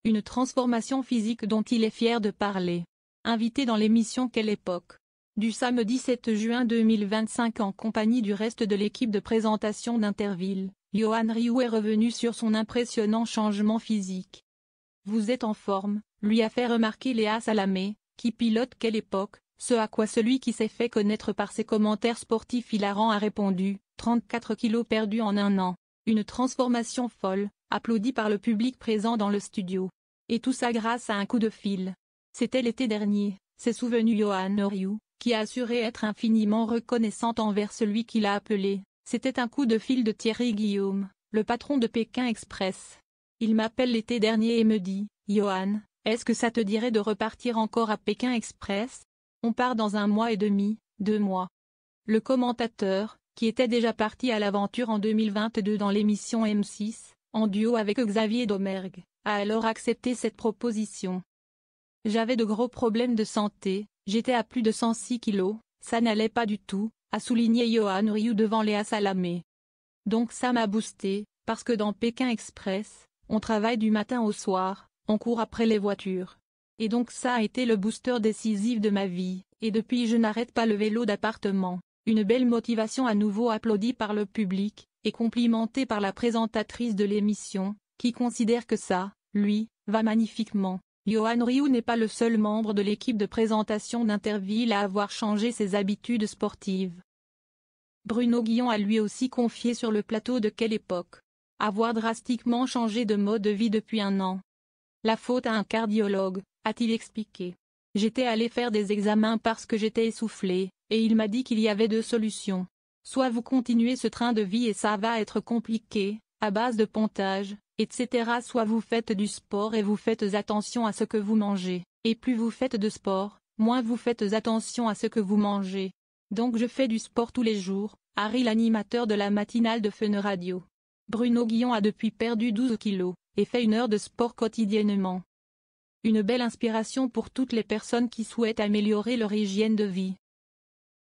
une transformation physique dont il est fier de parler. Invité dans l'émission Quelle époque? Du samedi 7 juin 2025 en compagnie du reste de l'équipe de présentation d'Interville, Yohan Ryu est revenu sur son impressionnant changement physique. Vous êtes en forme, lui a fait remarquer Léa Salamé, qui pilote Quelle époque, ce à quoi celui qui s'est fait connaître par ses commentaires sportifs hilarants a répondu, 34 kilos perdus en un an. Une transformation folle, applaudie par le public présent dans le studio. Et tout ça grâce à un coup de fil. C'était l'été dernier, s'est souvenu Yohan Ryu, qui a assuré être infiniment reconnaissante envers celui qui l'a appelé. C'était un coup de fil de Thierry Guillaume, le patron de Pékin Express. Il m'appelle l'été dernier et me dit, Yohan, est-ce que ça te dirait de repartir encore à Pékin Express? On part dans 1 mois et demi, 2 mois. Le commentateur, qui était déjà parti à l'aventure en 2022 dans l'émission M6, en duo avec Xavier Domergue, a alors accepté cette proposition. J'avais de gros problèmes de santé, j'étais à plus de 106 kilos, ça n'allait pas du tout, a souligné Yohan Ryu devant Léa Salamé. Donc ça m'a boosté, parce que dans Pékin Express, on travaille du matin au soir, on court après les voitures. Et donc ça a été le booster décisif de ma vie, et depuis je n'arrête pas le vélo d'appartement. Une belle motivation à nouveau applaudie par le public, et complimentée par la présentatrice de l'émission, qui considère que ça, lui, va magnifiquement. Yohan Ryu n'est pas le seul membre de l'équipe de présentation d'Interville à avoir changé ses habitudes sportives. Bruno Guillon a lui aussi confié sur le plateau de Quelle époque? Avoir drastiquement changé de mode de vie depuis 1 an. La faute à un cardiologue, a-t-il expliqué. J'étais allé faire des examens parce que j'étais essoufflé, et il m'a dit qu'il y avait 2 solutions. Soit vous continuez ce train de vie et ça va être compliqué, à base de pontage, etc. Soit vous faites du sport et vous faites attention à ce que vous mangez, et plus vous faites de sport, moins vous faites attention à ce que vous mangez. Donc je fais du sport tous les jours, a ri l'animateur de la matinale de Fun Radio. Bruno Guillon a depuis perdu 12 kilos, et fait 1 heure de sport quotidiennement. Une belle inspiration pour toutes les personnes qui souhaitent améliorer leur hygiène de vie.